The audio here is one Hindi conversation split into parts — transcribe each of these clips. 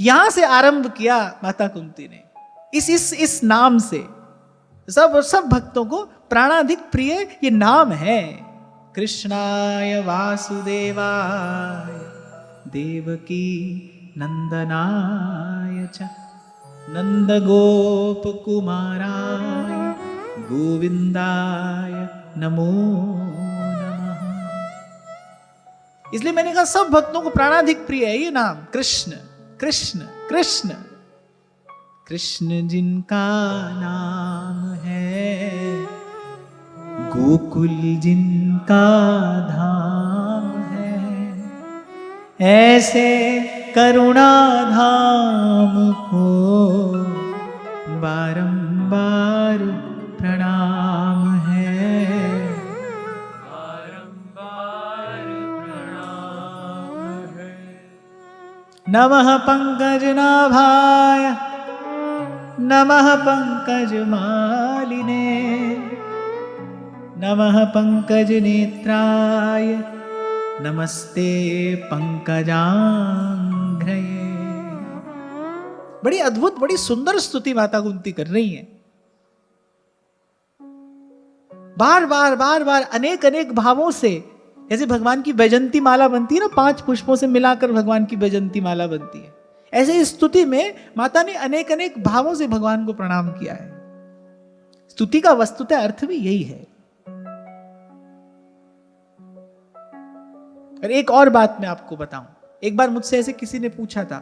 यहां से आरंभ किया माता कुंती ने, इस नाम से। सब भक्तों को प्राणाधिक प्रिय ये नाम है। कृष्णाय वासुदेवाय देवकी नंदनाय च नंद गोप कुमाराय गोविंदाय नमो नमः। इसलिए मैंने कहा सब भक्तों को प्राणाधिक प्रिय है ये नाम, कृष्ण कृष्ण कृष्ण। कृष्ण जिनका नाम है, गोकुल जिनका धाम है, ऐसे करुणा धाम को बारंबार प्रणाम है, बारंबार प्रणाम है। नमः पंकजनाभाय नमः पंकजमालिने नमः पंकजनेत्राय नमस्ते पंकजांघ्रये। बड़ी अद्भुत, बड़ी सुंदर स्तुति माता कुंती कर रही हैं। बार बार बार बार अनेक अनेक भावों से, जैसे भगवान की वैजंती माला बनती है ना, 5 पुष्पों से मिलाकर भगवान की वैजंती माला बनती है, ऐसे इस स्तुति में माता ने अनेक अनेक भावों से भगवान को प्रणाम किया है। स्तुति का वस्तुतः अर्थ भी यही है। और एक और बात मैं आपको बताऊं, एक बार मुझसे ऐसे किसी ने पूछा था,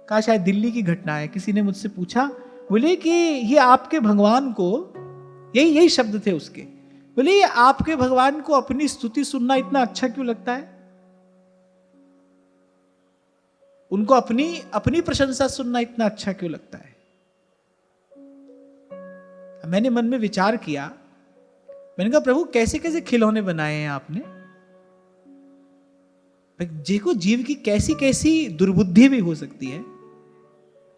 कहा शायद दिल्ली की घटना है, किसी ने मुझसे पूछा, बोले कि ये आपके भगवान को, यही शब्द थे उसके, बोले ये आपके भगवान को अपनी स्तुति सुनना इतना अच्छा क्यों लगता है, उनको अपनी प्रशंसा सुनना इतना अच्छा क्यों लगता है। मैंने मन में विचार किया, मैंने कहा प्रभु कैसे कैसे खिलौने बनाए हैं आपने, देखो जीव की कैसी कैसी दुर्बुद्धि भी हो सकती है।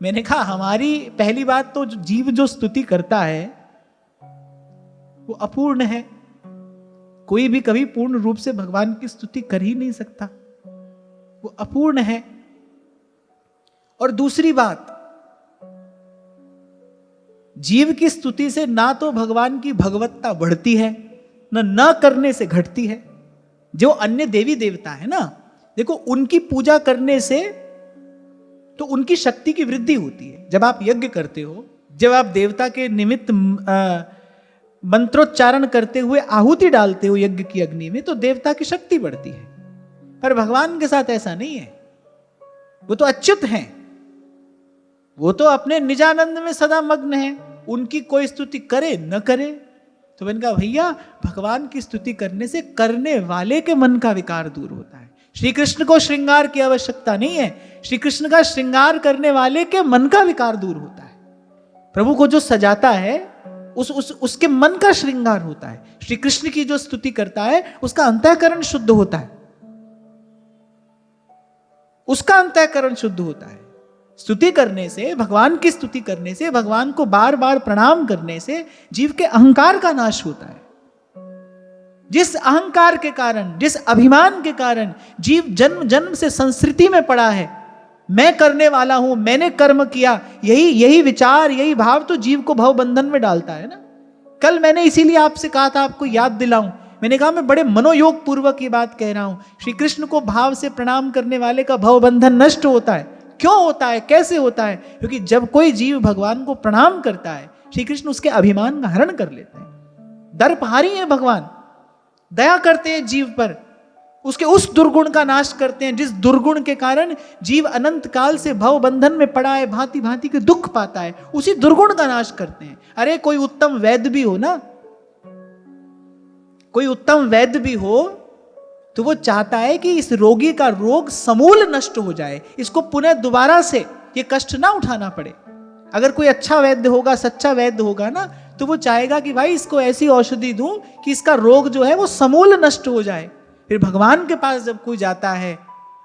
मैंने कहा हमारी पहली बात तो जीव जो स्तुति करता है वो अपूर्ण है, कोई भी कभी पूर्ण रूप से भगवान की स्तुति कर ही नहीं सकता, वो अपूर्ण है। और दूसरी बात, जीव की स्तुति से ना तो भगवान की भगवत्ता बढ़ती है, न करने से घटती है। जो अन्य देवी देवता है ना, देखो उनकी पूजा करने से तो उनकी शक्ति की वृद्धि होती है। जब आप यज्ञ करते हो, जब आप देवता के निमित्त मंत्रोच्चारण करते हुए आहुति डालते हो यज्ञ की अग्नि में, तो देवता की शक्ति बढ़ती है। पर भगवान के साथ ऐसा नहीं है, वो तो अच्युत हैं, वो तो अपने निजानंद में सदा मग्न है, उनकी कोई स्तुति करे न करे। तो मैंने कहा भैया भगवान की स्तुति करने से करने वाले के मन का विकार दूर होता है। श्री कृष्ण को श्रृंगार की आवश्यकता नहीं है, श्री कृष्ण का श्रृंगार करने वाले के मन का विकार दूर होता है। प्रभु को जो सजाता है उसके मन का श्रृंगार होता है। श्री कृष्ण की जो स्तुति करता है उसका अंतःकरण शुद्ध होता है, उसका अंतःकरण शुद्ध होता है। स्तुति करने से, भगवान की स्तुति करने से, भगवान को बार बार प्रणाम करने से जीव के अहंकार का नाश होता है। जिस अहंकार के कारण, जिस अभिमान के कारण जीव जन्म जन्म से संस्कृति में पड़ा है, मैं करने वाला हूं, मैंने कर्म किया, यही विचार, यही भाव तो जीव को भव बंधन में डालता है ना। कल मैंने इसीलिए आपसे कहा था, आपको याद दिलाऊं, मैंने कहा मैं बड़े मनोयोग पूर्वक ये बात कह रहा हूं, श्री कृष्ण को भाव से प्रणाम करने वाले का भव बंधन नष्ट होता है। क्यों होता है, कैसे होता है? क्योंकि जब कोई जीव भगवान को प्रणाम करता है, श्री कृष्ण उसके अभिमान का हरण कर लेते हैं। दर्पहारी है भगवान, दया करते हैं जीव पर, उसके उस दुर्गुण का नाश करते हैं जिस दुर्गुण के कारण जीव अनंत काल से भव बंधन में पड़ा है, भांति भांति के दुख पाता है, उसी दुर्गुण का नाश करते हैं। अरे कोई उत्तम वैद्य भी हो ना, कोई उत्तम वैद्य भी हो तो वो चाहता है कि इस रोगी का रोग समूल नष्ट हो जाए, इसको पुनः दोबारा से ये कष्ट ना उठाना पड़े। अगर कोई अच्छा वैद्य होगा, सच्चा वैद्य होगा ना, तो वो चाहेगा कि भाई इसको ऐसी औषधि दूं कि इसका रोग जो है वो समूल नष्ट हो जाए। फिर भगवान के पास जब कोई जाता है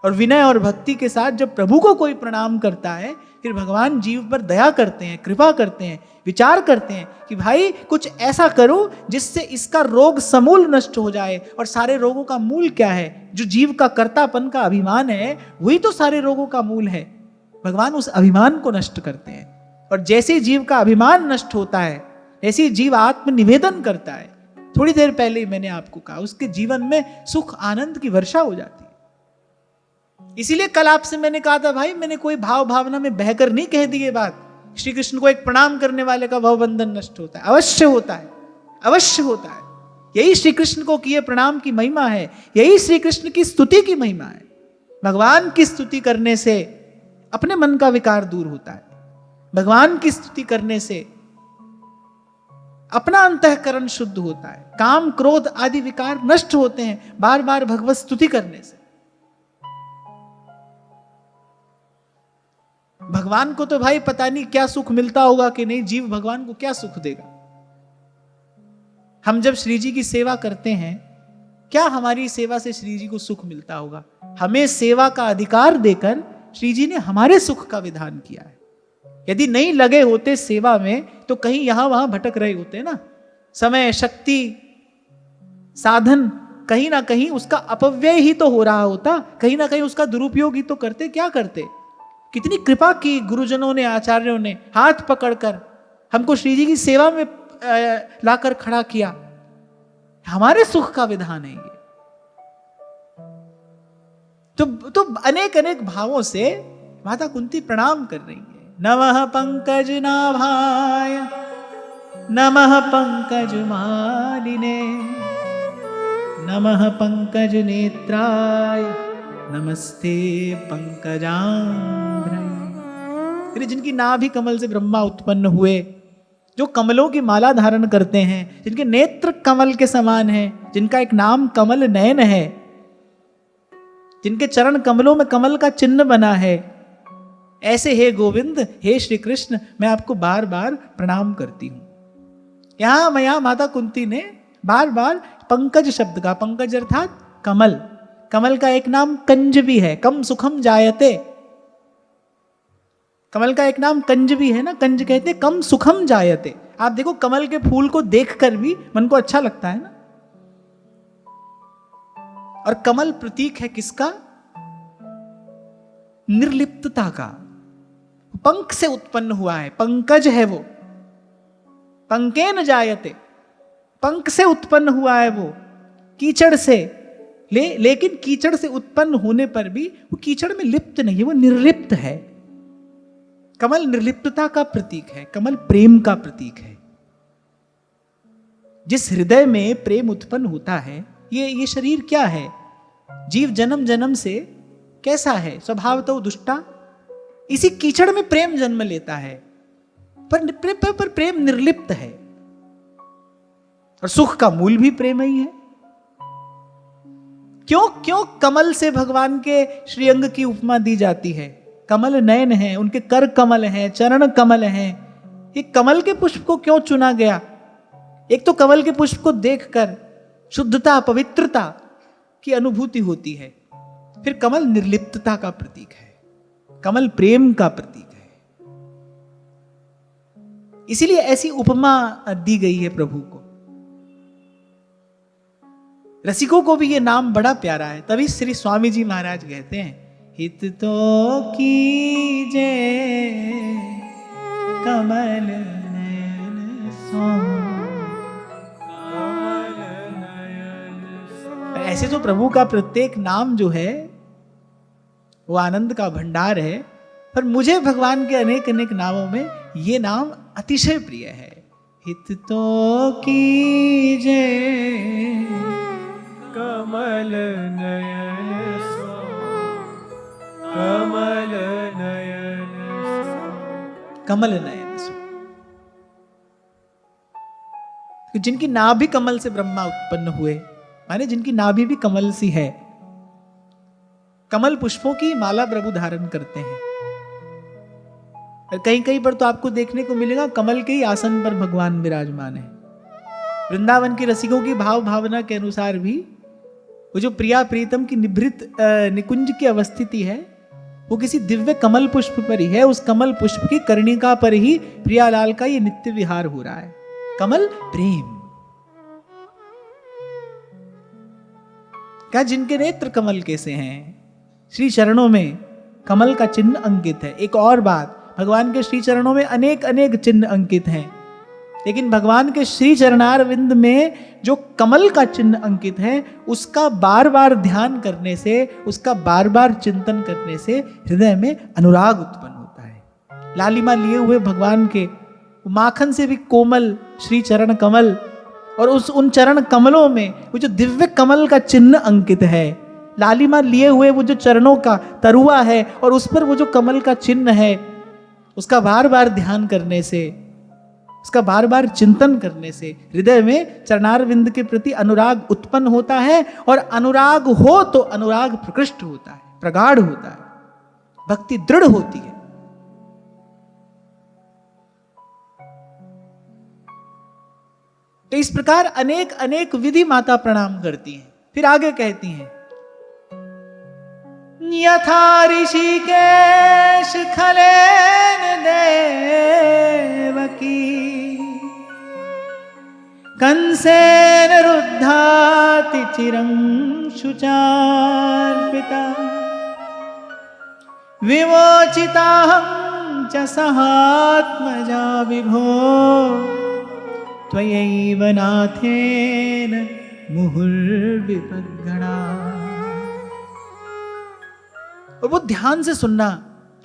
और विनय और भक्ति के साथ जब प्रभु को कोई प्रणाम करता है, फिर भगवान जीव पर दया करते हैं, कृपा करते हैं, विचार करते हैं कि भाई कुछ ऐसा करो जिससे इसका रोग समूल नष्ट हो जाए। और सारे रोगों का मूल क्या है? जो जीव का कर्तापन का अभिमान है, वही तो सारे रोगों का मूल है। भगवान उस अभिमान को नष्ट करते हैं। और जैसे जीव का अभिमान नष्ट होता है, ऐसे जीव आत्म निवेदन करता है, थोड़ी देर पहले ही मैंने आपको कहा, उसके जीवन में सुख आनंद की वर्षा हो जाती है। इसीलिए कल आपसे मैंने कहा था, भाई मैंने कोई भाव भावना में बहकर नहीं कह दी ये बात। श्री कृष्ण को एक प्रणाम करने वाले का भवबंधन नष्ट होता है, अवश्य होता है, अवश्य होता है। यही श्री कृष्ण को किए प्रणाम की महिमा है, यही श्री कृष्ण की स्तुति की महिमा है। भगवान की स्तुति करने से अपने मन का विकार दूर होता है, भगवान की स्तुति करने से अपना अंतःकरण शुद्ध होता है, काम क्रोध आदि विकार नष्ट होते हैं बार बार भगवत स्तुति करने से। भगवान को तो भाई पता नहीं क्या सुख मिलता होगा कि नहीं, जीव भगवान को क्या सुख देगा। हम जब श्री जी की सेवा करते हैं, क्या हमारी सेवा से श्री जी को सुख मिलता होगा? हमें सेवा का अधिकार देकर श्री जी ने हमारे सुख का विधान किया है। यदि नहीं लगे होते सेवा में तो कहीं यहां वहां भटक रहे होते ना, समय शक्ति साधन कहीं ना कहीं उसका अपव्यय ही तो हो रहा होता, कहीं ना कहीं उसका दुरुपयोग ही तो करते। क्या करते? कितनी कृपा की गुरुजनों ने, आचार्यों ने, हाथ पकड़कर हमको श्री जी की सेवा में लाकर खड़ा किया। हमारे सुख का विधान है ये। तो अनेक अनेक भावों से माता कुंती प्रणाम कर रही है। नमः पंकज नाभाय, नमः पंकज मालिने, नमः पंकज नेत्राय, नमस्ते पंकजांघ्रे। जिनकी नाभि कमल से ब्रह्मा उत्पन्न हुए, जो कमलों की माला धारण करते हैं, जिनके नेत्र कमल के समान हैं, जिनका एक नाम कमल नयन है, जिनके चरण कमलों में कमल का चिन्ह बना है, ऐसे हे गोविंद, हे श्री कृष्ण, मैं आपको बार बार प्रणाम करती हूं। यहां माता कुंती ने बार बार पंकज शब्द का, पंकज अर्थात कमल, कमल का एक नाम कंज भी है, कम सुखम जायते। कमल का एक नाम कंज भी है ना, कंज कहते कम सुखम जायते। आप देखो कमल के फूल को देखकर भी मन को अच्छा लगता है ना। और कमल प्रतीक है किसका? निर्लिप्तता का। पंख से उत्पन्न हुआ है, पंकज है वो, पंकेन जायते, पंख से उत्पन्न हुआ है वो, कीचड़ से। लेकिन कीचड़ से उत्पन्न होने पर भी वो कीचड़ में लिप्त नहीं है, वो निर्लिप्त है। कमल निर्लिप्तता का प्रतीक है, कमल प्रेम का प्रतीक है। जिस हृदय में प्रेम उत्पन्न होता है, ये शरीर क्या है? जीव जन्म जन्म से कैसा है? स्वभाव तो दुष्टा। इसी कीचड़ में प्रेम जन्म लेता है, पर प्रेम निर्लिप्त है। और सुख का मूल भी प्रेम ही है। क्यों कमल से भगवान के श्रीअंग की उपमा दी जाती है? कमल नयन है, उनके कर कमल हैं, चरण कमल हैं। ये कमल के पुष्प को क्यों चुना गया? एक तो कमल के पुष्प को देखकर शुद्धता, पवित्रता की अनुभूति होती है। फिर कमल निर्लिप्तता का प्रतीक है, कमल प्रेम का प्रतीक है। इसीलिए ऐसी उपमा दी गई है प्रभु को। रसिकों को भी ये नाम बड़ा प्यारा है। तभी श्री स्वामी जी महाराज कहते हैं, हित तो कीजे कमल नयन सो। ऐसे तो प्रभु का प्रत्येक नाम जो है वो आनंद का भंडार है, पर मुझे भगवान के अनेक अनेक नामों में ये नाम अतिशय प्रिय है। हित तो कीजे कमल नयन सो, कमल नयन सो, कमल नयन सो। जिनकी नाभि कमल से ब्रह्मा उत्पन्न हुए, माने जिनकी नाभि भी कमल सी है। कमल पुष्पों की माला प्रभु धारण करते हैं। और कहीं कहीं पर तो आपको देखने को मिलेगा कमल के ही आसन पर भगवान विराजमान है। वृंदावन के रसिकों की भाव भावना के अनुसार भी वो जो प्रिया प्रीतम की निभृत निकुंज की अवस्थिति है, वो किसी दिव्य कमल पुष्प पर ही है। उस कमल पुष्प की कर्णिका पर ही प्रियालाल का ये नित्य विहार हो रहा है। कमल प्रेम का, जिनके नेत्र कमल के से हैं, श्री चरणों में कमल का चिन्ह अंकित है। एक और बात, भगवान के श्री चरणों में अनेक अनेक चिन्ह अंकित हैं, लेकिन भगवान के श्री चरणारविंद में जो कमल का चिन्ह अंकित है, उसका बार बार ध्यान करने से, उसका बार बार चिंतन करने से हृदय में अनुराग उत्पन्न होता है। लालिमा लिए हुए भगवान के माखन से भी कोमल श्री चरण कमल, और उन चरण कमलों में वो जो दिव्य कमल का चिन्ह अंकित है, लालिमा लिए हुए वो जो चरणों का तरुआ है और उस पर वो जो कमल का चिन्ह है, उसका बार बार ध्यान करने से, उसका बार बार चिंतन करने से हृदय में चरणारविंद के प्रति अनुराग उत्पन्न होता है। और अनुराग हो तो अनुराग प्रकृष्ट होता है, प्रगाढ़ होता है, भक्ति दृढ़ होती है। तो इस प्रकार अनेक अनेक विधि माता प्रणाम करती हैं। फिर आगे कहती हैं, यथा ऋषिकेश खलेन देवकी कंसेन रुद्धाति चिरं शुचार्पिता विमोचिताहं च सहात्मजा विभो त्वयैव नाथेन मुहुर्विपद्गणा। और वो ध्यान से सुनना,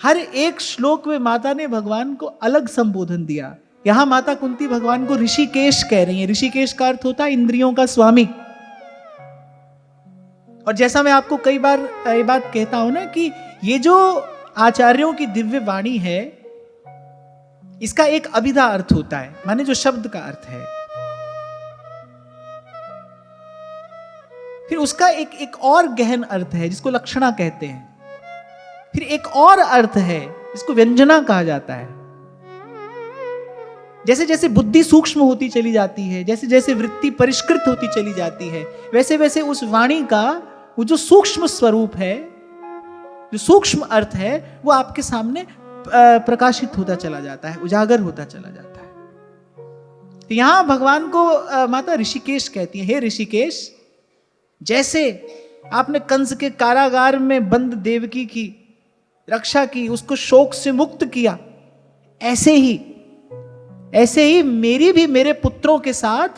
हर एक श्लोक में माता ने भगवान को अलग संबोधन दिया। यहां माता कुंती भगवान को ऋषिकेश कह रही है। ऋषिकेश का अर्थ होता है इंद्रियों का स्वामी। और जैसा मैं आपको कई बार ये बात कहता हूं ना कि ये जो आचार्यों की दिव्य वाणी है, इसका एक अभिधा अर्थ होता है, माने जो शब्द का अर्थ है। फिर उसका एक और गहन अर्थ है जिसको लक्षणा कहते हैं। फिर एक और अर्थ है जिसको व्यंजना कहा जाता है। जैसे जैसे बुद्धि सूक्ष्म होती चली जाती है, जैसे जैसे वृत्ति परिष्कृत होती चली जाती है, वैसे वैसे उस वाणी का वो जो सूक्ष्म स्वरूप है, जो सूक्ष्म अर्थ है, वो आपके सामने प्रकाशित होता चला जाता है, उजागर होता चला जाता है। तो यहां भगवान को माता ऋषिकेश कहती है। हे ऋषिकेश, जैसे आपने कंस के कारागार में बंद देवकी की रक्षा की, उसको शोक से मुक्त किया, ऐसे ही मेरी भी मेरे पुत्रों के साथ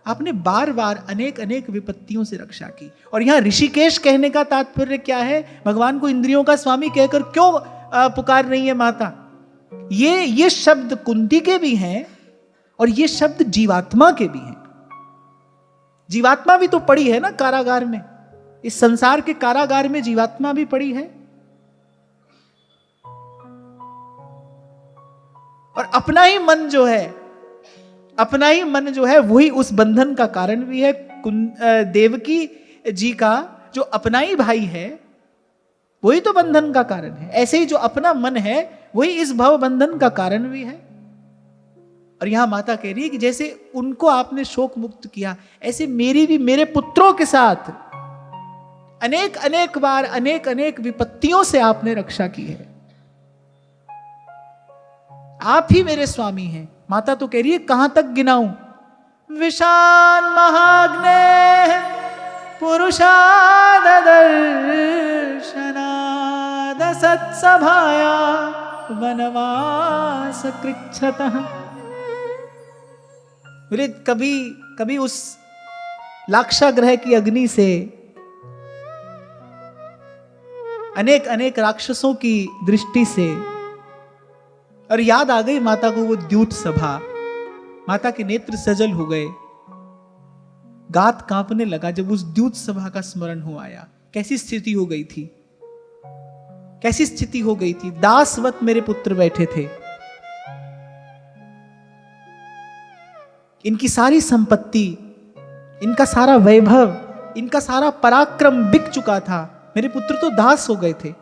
आपने बार बार अनेक अनेक विपत्तियों से रक्षा की। और यहां ऋषिकेश कहने का तात्पर्य क्या है? भगवान को इंद्रियों का स्वामी कहकर क्यों पुकार रही है माता? ये शब्द कुंती के भी हैं और ये शब्द जीवात्मा के भी हैं। जीवात्मा भी तो पड़ी है ना कारागार में, इस संसार के कारागार में जीवात्मा भी पड़ी है। और अपना ही मन जो है वही उस बंधन का कारण भी है। देवकी जी का जो अपना ही भाई है वही तो बंधन का कारण है। ऐसे ही जो अपना मन है वही इस भव बंधन का कारण भी है। और यहां माता कह रही है कि जैसे उनको आपने शोक मुक्त किया, ऐसे मेरी भी मेरे पुत्रों के साथ अनेक अनेक बार अनेक अनेक विपत्तियों से आपने रक्षा की है। आप ही मेरे स्वामी हैं। माता तो कह रही है कहां तक गिनाऊं? विशान महाग्ने पुरुषादर्शनाद सत्सभाया वनवास कृच्छतः। बोले कभी उस लाक्षागृह की अग्नि से अनेक अनेक राक्षसों की दृष्टि से, और याद आ गई माता को वो द्यूत सभा। माता के नेत्र सजल हो गए, गात कांपने लगा जब उस द्यूत सभा का स्मरण हो आया। कैसी स्थिति हो गई थी, कैसी स्थिति हो गई थी। दासवत मेरे पुत्र बैठे थे, इनकी सारी संपत्ति, इनका सारा वैभव, इनका सारा पराक्रम बिक चुका था। मेरे पुत्र तो दास हो गए थे,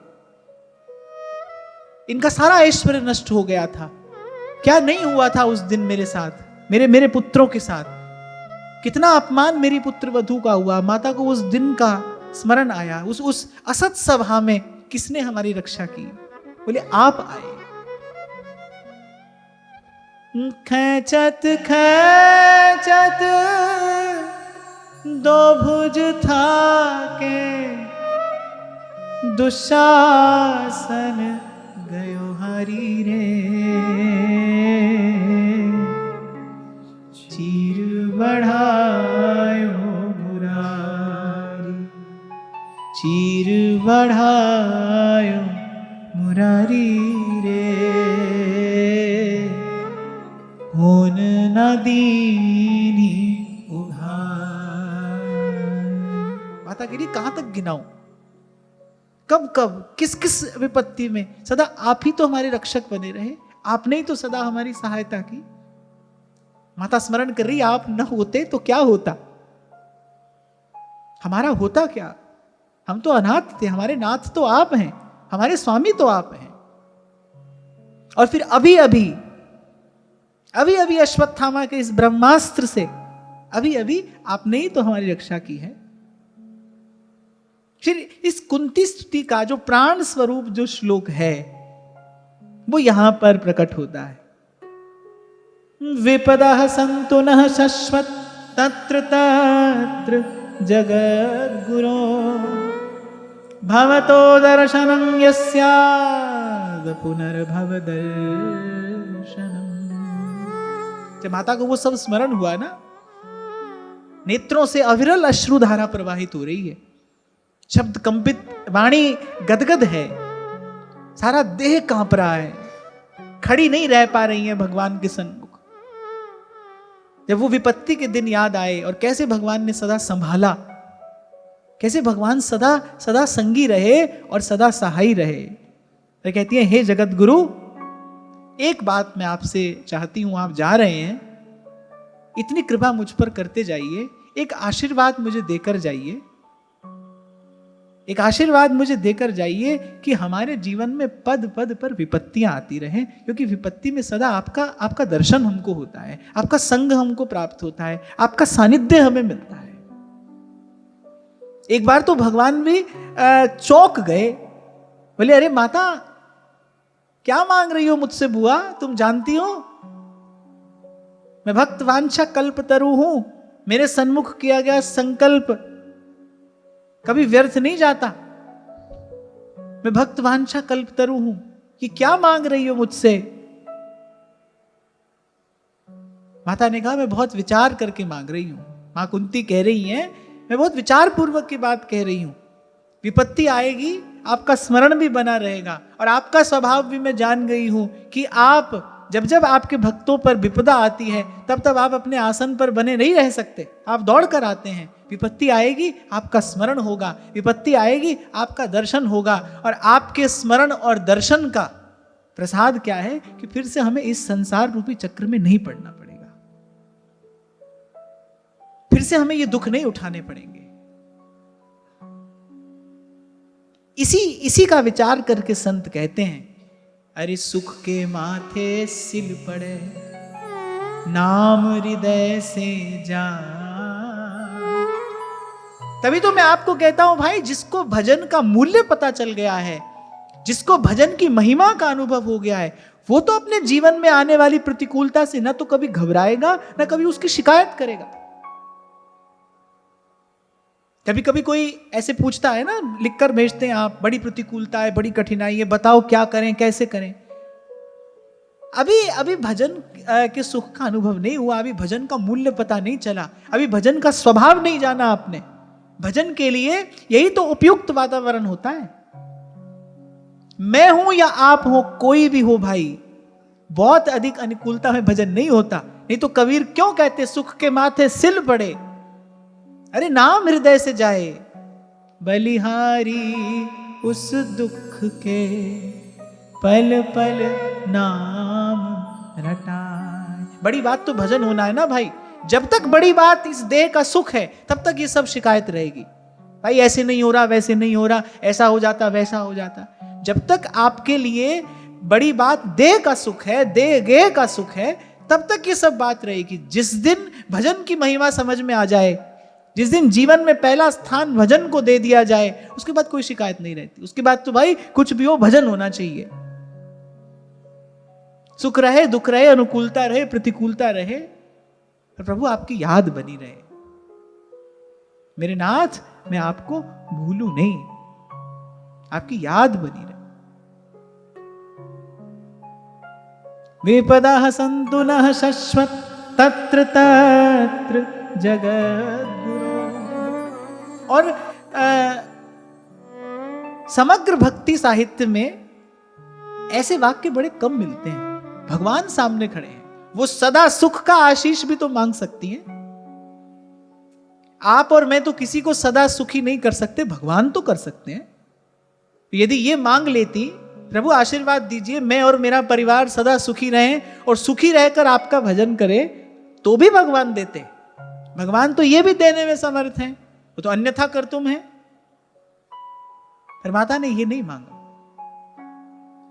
इनका सारा ऐश्वर्य नष्ट हो गया था। क्या नहीं हुआ था उस दिन मेरे साथ, मेरे पुत्रों के साथ? कितना अपमान मेरी पुत्र वधू का हुआ। माता को उस दिन का स्मरण आया। उस असत सभा में किसने हमारी रक्षा की? बोले आप आए। खैचत खैचत दो भुज था के दुशासन गयो हरि रे, चीर बढ़ायो मुरारी, चीर बढ़ायो मुरारी रे, होन न दीनी उघार। माता गिरी कहां तक गिनाऊं, कब कब किस किस विपत्ति में सदा आप ही तो हमारे रक्षक बने रहे, आपने ही तो सदा हमारी सहायता की। माता स्मरण कर रही, आप न होते तो क्या होता, हमारा होता क्या, हम तो अनाथ थे, हमारे नाथ तो आप हैं, हमारे स्वामी तो आप हैं। और फिर अभी अभी अभी अभी अश्वत्थामा के इस ब्रह्मास्त्र से अभी अभी आपने ही तो हमारी रक्षा की है। फिर इस कुंती स्तुति का जो प्राण स्वरूप जो श्लोक है वो यहां पर प्रकट होता है। विपदः सन्तु नः शश्वत् तत्र तत्र जगद्गुरो, भवतो दर्शनं यस्याद् पुनर्भव दर्शनम्। जब माता को वो सब स्मरण हुआ ना, नेत्रों से अविरल अश्रुधारा प्रवाहित हो रही है, शब्द कंपित, वाणी गदगद है, सारा देह कांप रहा है, खड़ी नहीं रह पा रही है भगवान के सन्मुख। जब वो विपत्ति के दिन याद आए और कैसे भगवान ने सदा संभाला, कैसे भगवान सदा सदा संगी रहे और सदा सहाय रहे। तो कहती है, हे जगत गुरु, एक बात मैं आपसे चाहती हूं, आप जा रहे हैं, इतनी कृपा मुझ पर करते जाइए, एक आशीर्वाद मुझे देकर जाइए, एक आशीर्वाद मुझे देकर जाइए कि हमारे जीवन में पद पद पर विपत्तियां आती रहें, क्योंकि विपत्ति में सदा आपका दर्शन हमको होता है, आपका संग हमको प्राप्त होता है, आपका सानिध्य हमें मिलता है। एक बार तो भगवान भी चौंक गए, बोले, अरे माता क्या मांग रही हो मुझसे बुआ, तुम जानती हो मैं भक्त वांछा कल्प तरु हूं, मेरे सन्मुख किया गया संकल्प कभी व्यर्थ नहीं जाता, मैं भक्त वांछा कल्प तरु हूं, कि क्या मांग रही हो मुझसे। माता ने कहा, मैं बहुत विचार करके मांग रही हूं। मां कुंती कह रही हैं, मैं बहुत विचार पूर्वक की बात कह रही हूं, विपत्ति आएगी, आपका स्मरण भी बना रहेगा, और आपका स्वभाव भी मैं जान गई हूं कि आप जब जब आपके भक्तों पर विपदा आती है तब तब आप अपने आसन पर बने नहीं रह सकते, आप दौड़ कर आते हैं। विपत्ति आएगी, आपका स्मरण होगा, विपत्ति आएगी, आपका दर्शन होगा, और आपके स्मरण और दर्शन का प्रसाद क्या है कि फिर से हमें इस संसार रूपी चक्र में नहीं पड़ना पड़ेगा, फिर से हमें ये दुख नहीं उठाने पड़ेंगे। इसी का विचार करके संत कहते हैं, अरे सुख के माथे सिल पड़े, नाम हृदय से जा। तभी तो मैं आपको कहता हूं भाई, जिसको भजन का मूल्य पता चल गया है, जिसको भजन की महिमा का अनुभव हो गया है, वो तो अपने जीवन में आने वाली प्रतिकूलता से न तो कभी घबराएगा, न कभी उसकी शिकायत करेगा। कभी कभी कोई ऐसे पूछता है ना, लिखकर भेजते हैं आप, बड़ी प्रतिकूलता है, बड़ी कठिनाई है, बताओ क्या करें, कैसे करें। अभी भजन के सुख का अनुभव नहीं हुआ, अभी भजन का मूल्य पता नहीं चला, अभी भजन का स्वभाव नहीं जाना आपने। भजन के लिए यही तो उपयुक्त वातावरण होता है। मैं हूं या आप हो, कोई भी हो भाई, बहुत अधिक अनुकूलता में भजन नहीं होता। नहीं तो कबीर क्यों कहते, सुख के माथे सिल पड़े, अरे नाम हृदय से जाए, बलिहारी उस दुख के पल पल नाम रटाए। बड़ी बात तो भजन होना है ना भाई। जब तक बड़ी बात इस देह का सुख है, तब तक ये सब शिकायत रहेगी, भाई ऐसे नहीं हो रहा, वैसे नहीं हो रहा, ऐसा हो जाता, वैसा हो जाता। जब तक आपके लिए बड़ी बात देह का सुख है, देह गेह का सुख है, तब तक ये सब बात रहेगी। जिस दिन भजन की महिमा समझ में आ जाए, जिस दिन जीवन में पहला स्थान भजन को दे दिया जाए, उसके बाद कोई शिकायत नहीं रहती। उसके बाद तो भाई कुछ भी हो, भजन होना चाहिए। सुख रहे, दुख रहे, अनुकूलता रहे, प्रतिकूलता रहे, पर प्रभु आपकी याद बनी रहे। मेरे नाथ, मैं आपको भूलूं नहीं, आपकी याद बनी रहे। विपदा सन्तु नः शश्वत तत्र तत्र जगद्गुरो। और समग्र भक्ति साहित्य में ऐसे वाक्य बड़े कम मिलते हैं। भगवान सामने खड़े हैं, वो सदा सुख का आशीष भी तो मांग सकती हैं। आप और मैं तो किसी को सदा सुखी नहीं कर सकते, भगवान तो कर सकते हैं। यदि ये मांग लेती, प्रभु आशीर्वाद दीजिए मैं और मेरा परिवार सदा सुखी रहें और सुखी रहकर आपका भजन करें, तो भी भगवान देते। भगवान तो ये भी देने में समर्थ हैं, वो तो अन्यथा कर तुम है। पर माता ने ये नहीं मांगा।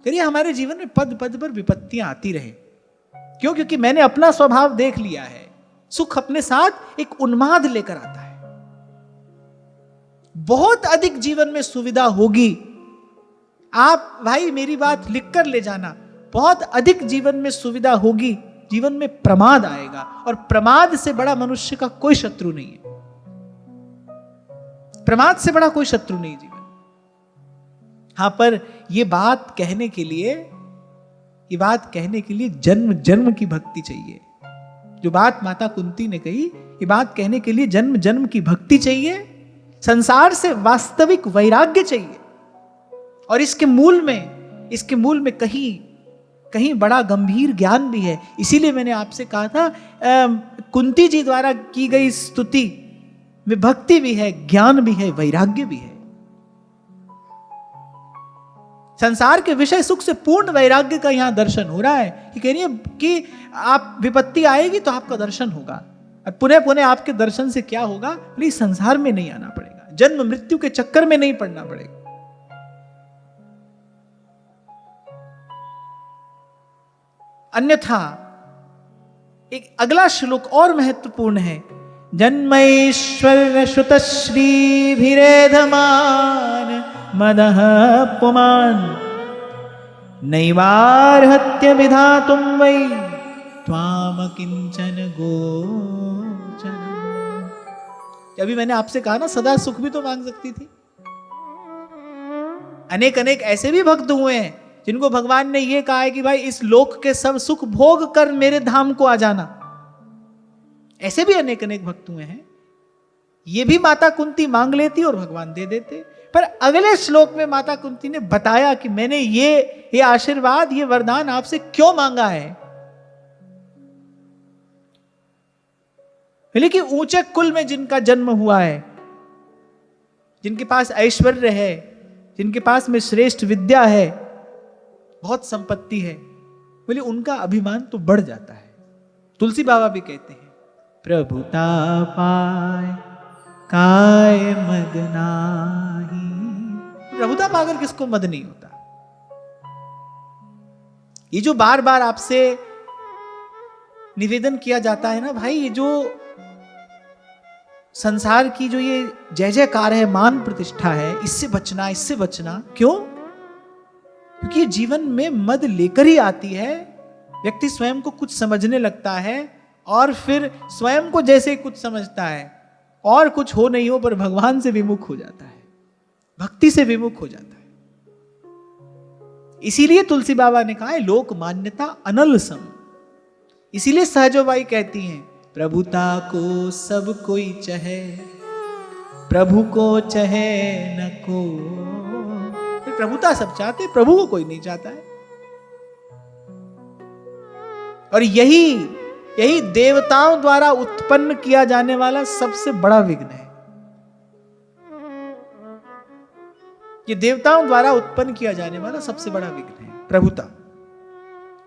फिर ये हमारे जीवन में पद पद पर विपत्तियां आती रहे। क्यों? क्योंकि मैंने अपना स्वभाव देख लिया है। सुख अपने साथ एक उन्माद लेकर आता है। बहुत अधिक जीवन में सुविधा होगी। आप भाई मेरी बात लिखकर ले जाना, बहुत अधिक जीवन में सुविधा होगी, जीवन में प्रमाद आएगा। और प्रमाद से बड़ा मनुष्य का कोई शत्रु नहीं है। प्रमाद से बड़ा कोई शत्रु नहीं जीवन। हां, पर यह बात कहने के लिए जन्म जन्म की भक्ति चाहिए। जो बात माता कुंती ने कही, ये बात कहने के लिए जन्म जन्म की भक्ति चाहिए, संसार से वास्तविक वैराग्य चाहिए। और इसके मूल में कहीं बड़ा गंभीर ज्ञान भी है। इसीलिए मैंने आपसे कहा था, कुंती जी द्वारा की गई स्तुति में भक्ति भी है, ज्ञान भी है, वैराग्य भी है। संसार के विषय सुख से पूर्ण वैराग्य का यहां दर्शन हो रहा है। कि कह रही है कि आप विपत्ति आएगी तो आपका दर्शन होगा, और पुनः पुनः आपके दर्शन से क्या होगा? प्लीज संसार में नहीं आना पड़ेगा, जन्म मृत्यु के चक्कर में नहीं पड़ना पड़ेगा। अन्यथा एक अगला श्लोक और महत्वपूर्ण है। जन्मैश्वर्य श्रुतश्रीभिरेधमान मदः पुमान् नैवार्हत्य विधातुं वै त्वाम किंचन गोचरम्। अभी मैंने आपसे कहा ना, सदा सुख भी तो मांग सकती थी। अनेक अनेक ऐसे भी भक्त हुए हैं जिनको भगवान ने यह कहा है कि भाई इस लोक के सब सुख भोग कर मेरे धाम को आ जाना। ऐसे भी अनेक अनेक भक्त हुए हैं। ये भी माता कुंती मांग लेती और भगवान दे देते। पर अगले श्लोक में माता कुंती ने बताया कि मैंने ये आशीर्वाद, ये वरदान आपसे क्यों मांगा है। लेकिन ऊंचे कुल में जिनका जन्म हुआ है, जिनके पास ऐश्वर्य है, जिनके पास में श्रेष्ठ विद्या है, बहुत संपत्ति है, बोले उनका अभिमान तो बढ़ जाता है। तुलसी बाबा भी कहते हैं, प्रभुता पाए काय मद नाही। प्रभुता पाकर किसको मद नहीं होता। ये जो बार बार आपसे निवेदन किया जाता है ना भाई, ये जो संसार की जो ये जय जयकार है, मान प्रतिष्ठा है, इससे बचना, इससे बचना। क्यों? क्योंकि ये जीवन में मद लेकर ही आती है। व्यक्ति स्वयं को कुछ समझने लगता है और फिर स्वयं को जैसे कुछ समझता है और कुछ हो नहीं हो, पर भगवान से विमुख हो जाता है, भक्ति से विमुख हो जाता है। इसीलिए तुलसी बाबा ने कहा है लोक मान्यता अनल सम। इसीलिए सहजोबाई कहती हैं, प्रभुता को सब कोई चहे, प्रभु को चहे न को। प्रभुता सब चाहते, प्रभु को कोई नहीं चाहता है। और यही देवताओं द्वारा उत्पन्न किया जाने वाला सबसे बड़ा विघ्न है। ये देवताओं द्वारा उत्पन्न किया जाने वाला सबसे बड़ा विघ्न है, प्रभुता।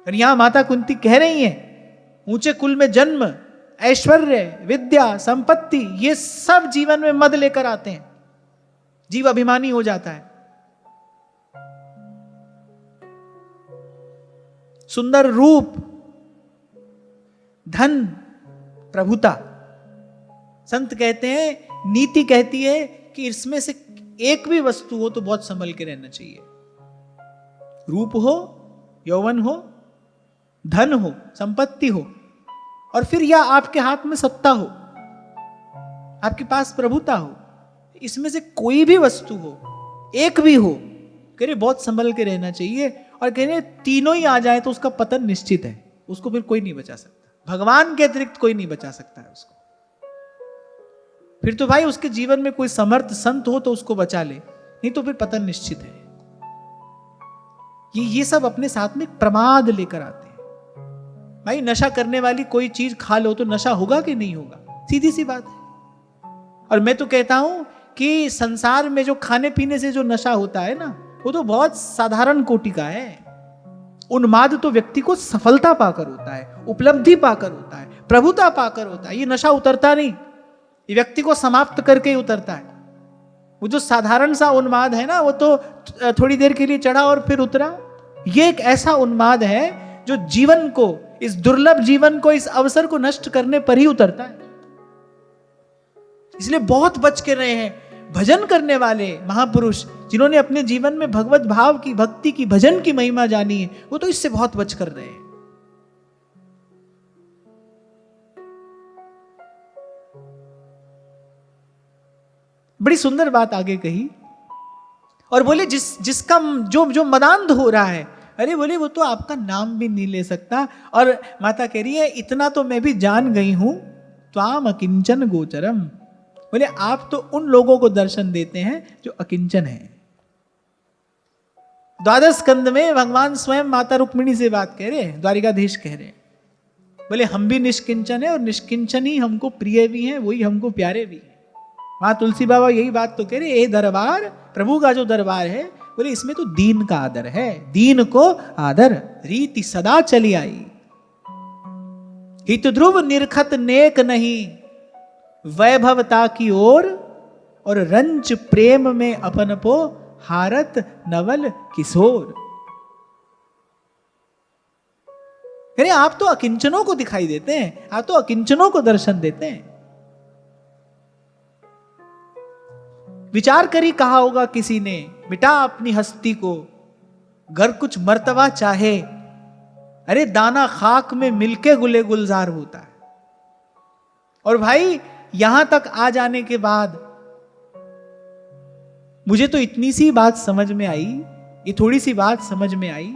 और यहां माता कुंती कह रही हैं, ऊंचे कुल में जन्म, ऐश्वर्य, विद्या, संपत्ति, ये सब जीवन में मद लेकर आते हैं। जीव अभिमानी हो जाता है। सुंदर रूप, धन, प्रभुता। संत कहते हैं, नीति कहती है कि इसमें से एक भी वस्तु हो तो बहुत संभल के रहना चाहिए। रूप हो, यौवन हो, धन हो, संपत्ति हो, और फिर या आपके हाथ में सत्ता हो, आपके पास प्रभुता हो, इसमें से कोई भी वस्तु हो, एक भी हो कह रहे बहुत संभल के रहना चाहिए, और कह रहे तीनों ही आ जाए तो उसका पतन निश्चित है, उसको फिर कोई नहीं बचा सकता, भगवान के अतिरिक्त कोई नहीं बचा सकता है उसको। फिर तो भाई उसके जीवन में कोई समर्थ संत हो तो उसको बचा ले, नहीं तो फिर पतन निश्चित है। ये सब अपने साथ में प्रमाद लेकर आते हैं। भाई नशा करने वाली कोई चीज खा लो तो नशा होगा कि नहीं होगा, सीधी सी बात है। और मैं तो कहता हूं कि संसार में जो खाने पीने से जो नशा होता है ना, वो तो बहुत साधारण कोटि का है। उन्माद तो व्यक्ति को सफलता पाकर होता है, उपलब्धि पाकर होता है, प्रभुता पाकर होता है। ये नशा उतरता नहीं, ये व्यक्ति को समाप्त करके ही उतरता है। वो जो साधारण सा उन्माद है ना, वो तो थोड़ी देर के लिए चढ़ा और फिर उतरा। ये एक ऐसा उन्माद है जो जीवन को, इस दुर्लभ जीवन को, इस अवसर को नष्ट करने पर ही उतरता है। इसलिए बहुत बच के रहे हैं भजन करने वाले महापुरुष, जिन्होंने अपने जीवन में भगवत भाव की, भक्ति की, भजन की महिमा जानी है, वो तो इससे बहुत बच कर रहे हैं। बड़ी सुंदर बात आगे कही और बोले जिसका जो मदान्ध हो रहा है, अरे बोले वो तो आपका नाम भी नहीं ले सकता। और माता कह रही है इतना तो मैं भी जान गई हूं, त्वाम अकिंचन गोचरम। बोले आप तो उन लोगों को दर्शन देते हैं जो अकिंचन है। द्वादश स्कंद में भगवान स्वयं माता रुक्मिणी से बात कह रहे हैं, द्वारिकाधीश कह रहे हैं, बोले हम भी निष्किंचन है और निष्किंचन ही हमको प्रिय भी हैं, वही हमको प्यारे भी हैं। वहां तुलसी बाबा यही बात तो कह रहे, ये दरबार, प्रभु का जो दरबार है, बोले इसमें तो दीन का आदर है, दीन को आदर, रीति सदा चली आई। हित ध्रुव निरखत नेक नहीं, वैभवता की ओर, और रंच प्रेम में अपन पो हारत नवल किशोर। अरे आप तो अकिंचनों को दिखाई देते हैं, आप तो अकिंचनों को दर्शन देते हैं। विचार करी कहा होगा किसी ने, मिटा अपनी हस्ती को, घर कुछ मर्तबा चाहे, अरे दाना खाक में मिलके गुले गुलजार होता है। और भाई यहां तक आ जाने के बाद मुझे तो इतनी सी बात समझ में आई, ये थोड़ी सी बात समझ में आई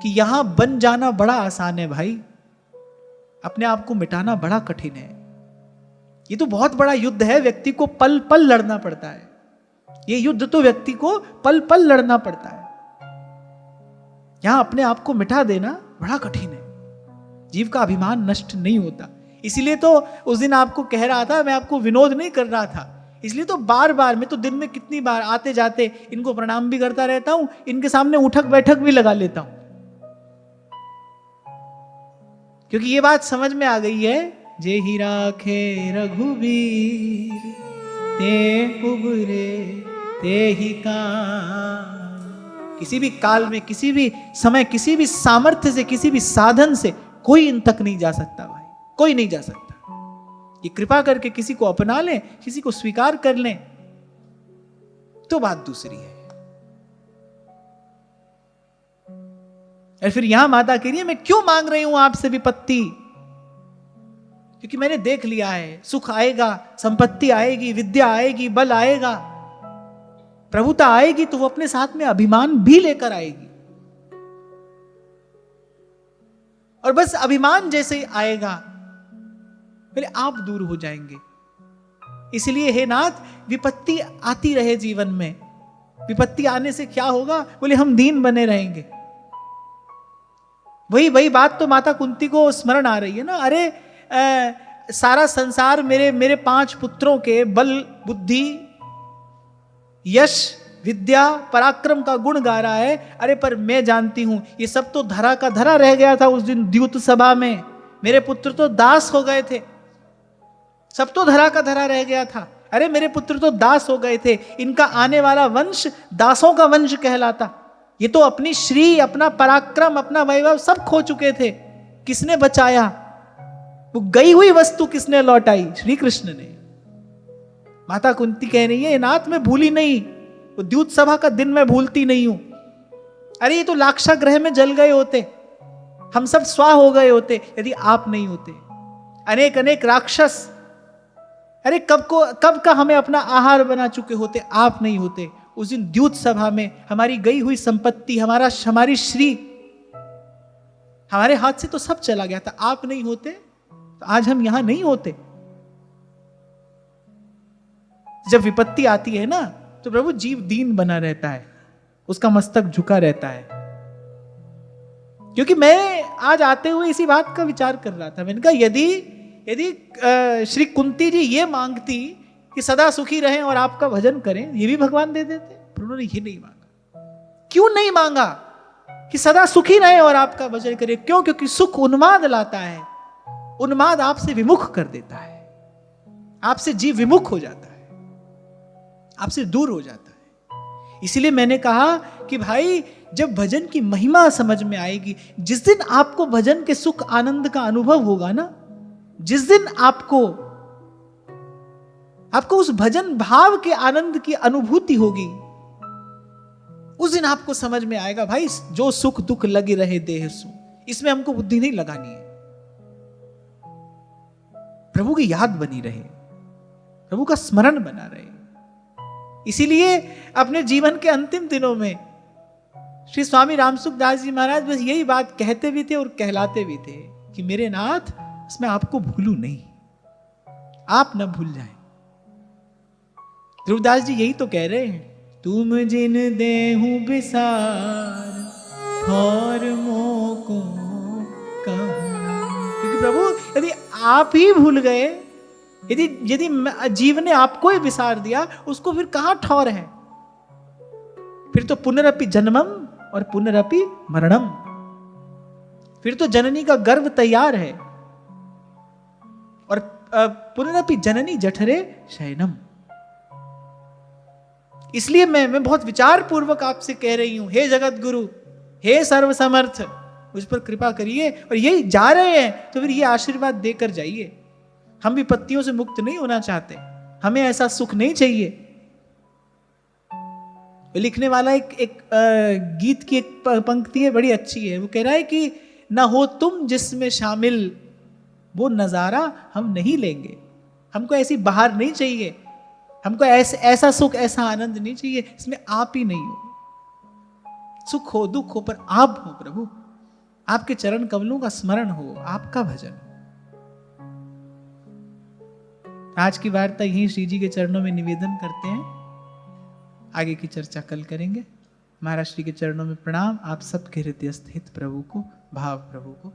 कि यहां बन जाना बड़ा आसान है भाई, अपने आप को मिटाना बड़ा कठिन है। ये तो बहुत बड़ा युद्ध है, व्यक्ति को पल पल लड़ना पड़ता है। ये युद्ध तो व्यक्ति को पल पल लड़ना पड़ता है। यहां अपने आप को मिटा देना बड़ा कठिन है। जीव का अभिमान नष्ट नहीं होता। इसलिए तो उस दिन आपको कह रहा था, मैं आपको विनोद नहीं कर रहा था, इसलिए तो बार बार, मैं तो दिन में कितनी बार आते जाते इनको प्रणाम भी करता रहता हूं, इनके सामने उठक बैठक भी लगा लेता हूं, क्योंकि ये बात समझ में आ गई है, जे ही राखे रघुवीर ते उबरे ते ही काम। किसी भी काल में, किसी भी समय, किसी भी सामर्थ्य से, किसी भी साधन से कोई इन तक नहीं जा सकता भाई, कोई नहीं जा सकता। ये कृपा करके किसी को अपना लें, किसी को स्वीकार कर लें तो बात दूसरी है। और फिर यहां माता कह रही है, मैं क्यों मांग रही हूं आपसे विपत्ति, क्योंकि मैंने देख लिया है, सुख आएगा, संपत्ति आएगी, विद्या आएगी, बल आएगा, प्रभुता आएगी, तो वो अपने साथ में अभिमान भी लेकर आएगी। और बस अभिमान जैसे ही आएगा, पहले आप दूर हो जाएंगे। इसलिए हे नाथ, विपत्ति आती रहे जीवन में। विपत्ति आने से क्या होगा, बोले हम दीन बने रहेंगे। वही बात तो माता कुंती को स्मरण आ रही है ना, अरे सारा संसार मेरे 5 पुत्रों के बल, बुद्धि, यश, विद्या, पराक्रम का गुण गा रहा है, अरे पर मैं जानती हूं ये सब तो धरा का धरा रह गया था। उस दिन द्यूत सभा में मेरे पुत्र तो दास हो गए थे, सब तो धरा का धरा रह गया था। अरे मेरे पुत्र तो दास हो गए थे, इनका आने वाला वंश दासों का वंश कहलाता। ये तो अपनी श्री, अपना पराक्रम, अपना वैभव सब खो चुके थे, किसने बचाया? वो गई हुई वस्तु किसने लौटाई? श्री कृष्ण ने। माता कुंती कह रही है, नाथ मैं भूली नहीं, वो द्यूत सभा का दिन मैं भूलती नहीं हूं। अरे ये तो लाक्षागृह में जल गए होते, हम सब स्वाह हो गए होते यदि आप नहीं होते। अनेक अनेक राक्षस, अरे कब का हमें अपना आहार बना चुके होते, आप नहीं होते। उस दिन द्यूत सभा में हमारी गई हुई संपत्ति, हमारी श्री, हमारे हाथ से तो सब चला गया था। आप नहीं होते तो आज हम यहां नहीं होते। जब विपत्ति आती है ना, तो प्रभु जीव दीन बना रहता है, उसका मस्तक झुका रहता है। क्योंकि मैं आज आते हुए इसी बात का विचार कर रहा था। मैंने कहा यदि श्री कुंती जी ये मांगती कि सदा सुखी रहें और आपका भजन करें, ये भी भगवान दे देते, पर उन्होंने ये नहीं मांगा। क्यों नहीं मांगा कि सदा सुखी रहें और आपका भजन करें? क्यों? क्योंकि सुख उन्माद लाता है, उन्माद आपसे विमुख कर देता है, आपसे जीव विमुख हो जाता है, आपसे दूर हो जाता है। इसीलिए मैंने कहा कि भाई जब भजन की महिमा समझ में आएगी, जिस दिन आपको भजन के सुख आनंद का अनुभव होगा ना, जिस दिन आपको उस भजन भाव के आनंद की अनुभूति होगी, उस दिन आपको समझ में आएगा भाई जो सुख दुख लगे रहे देह सु, इसमें हमको बुद्धि नहीं लगानी है। प्रभु की याद बनी रहे, प्रभु का स्मरण बना रहे। इसीलिए अपने जीवन के अंतिम दिनों में श्री स्वामी रामसुख दास जी महाराज बस यही बात कहते भी थे और कहलाते भी थे कि मेरे नाथ, इसमें आपको भूलू नहीं, आप न भूल जाएं। ध्रुवदास जी यही तो कह रहे हैं, तुम जिन देहु बिसार और मोको कहूं। क्योंकि प्रभु यदि आप ही भूल गए, यदि जीव ने आपको ही विसार दिया, उसको फिर कहां ठौर है? फिर तो पुनरपि जन्मम और पुनरपि मरणम, फिर तो जननी का गर्भ तैयार है, और पुनरपि जननी जठरे शयनम। इसलिए मैं बहुत विचार पूर्वक आपसे कह रही हूं, हे जगत गुरु, हे सर्व समर्थ, मुझ पर कृपा करिए। और यही जा रहे हैं तो फिर ये आशीर्वाद देकर जाइए। हम विपत्तियों से मुक्त नहीं होना चाहते, हमें ऐसा सुख नहीं चाहिए। लिखने वाला एक गीत की एक पंक्ति है, बड़ी अच्छी है। वो कह रहा है कि ना हो तुम जिसमें शामिल, वो नजारा हम नहीं लेंगे। हमको ऐसी बाहर नहीं चाहिए, हमको ऐसा सुख, ऐसा आनंद नहीं चाहिए, इसमें आप ही नहीं हो। सुख हो दुख हो, पर आप हो प्रभु, आपके चरण कमलों का स्मरण हो, आपका भजन। आज की वार्ता यहीं श्री जी के चरणों में निवेदन करते हैं, आगे की चर्चा कल करेंगे। महाराज श्री के चरणों में प्रणाम। आप सबके हृदय स्थित प्रभु को, भाव प्रभु को